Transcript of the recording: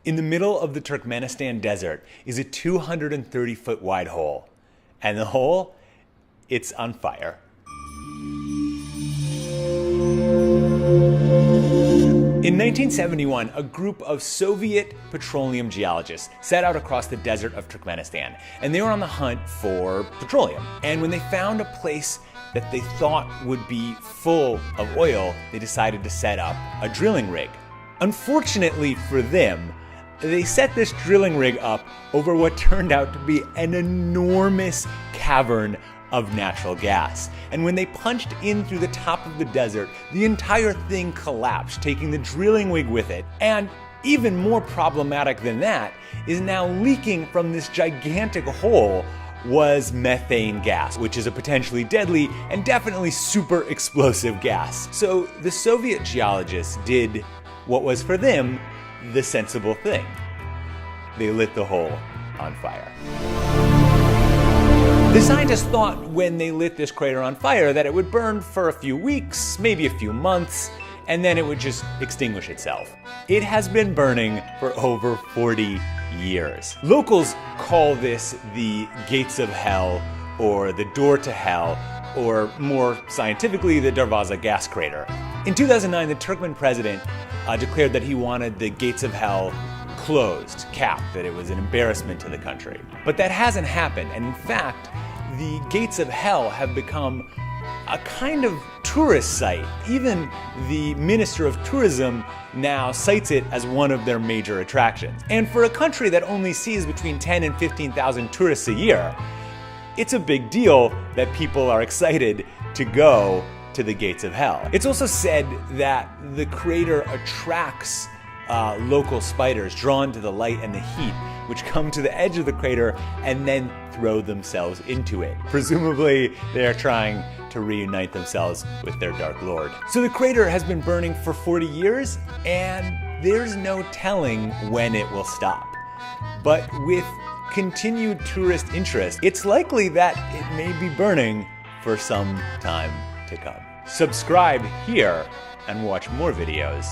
In the middle of the Turkmenistan desert is a 230-foot wide hole. And the hole, it's on fire. In 1971, a group of Soviet petroleum geologists set out across the desert of Turkmenistan, and they were on the hunt for petroleum. And when they found a place that they thought would be full of oil, they decided to set up a drilling rig. Unfortunately for them, they set this drilling rig up over what turned out to be an enormous cavern of natural gas. And when they punched in through the top of the desert, the entire thing collapsed, taking the drilling rig with it. And even more problematic than that is now leaking from this gigantic hole was methane gas, which is a potentially deadly and definitely super explosive gas. So the Soviet geologists did what was for them the sensible thing. They lit the hole on fire. The scientists thought when they lit this crater on fire that it would burn for a few weeks, maybe a few months, and then it would just extinguish itself. It has been burning for over 40 years. Locals call this the gates of hell, or the door to hell, or more scientifically, the Darvaza gas crater. In 2009, the Turkmen president declared that he wanted the gates of hell closed, capped, that it was an embarrassment to the country. But that hasn't happened, and in fact, the gates of hell have become a kind of tourist site. Even the Minister of Tourism now cites it as one of their major attractions. And for a country that only sees between 10 and 15,000 tourists a year, it's a big deal that people are excited to go to the gates of hell. It's also said that the crater attracts local spiders drawn to the light and the heat, which come to the edge of the crater and then throw themselves into it. Presumably, they are trying to reunite themselves with their Dark Lord. So the crater has been burning for 40 years, and there's no telling when it will stop. But with continued tourist interest, it's likely that it may be burning for some time to come. Subscribe here and watch more videos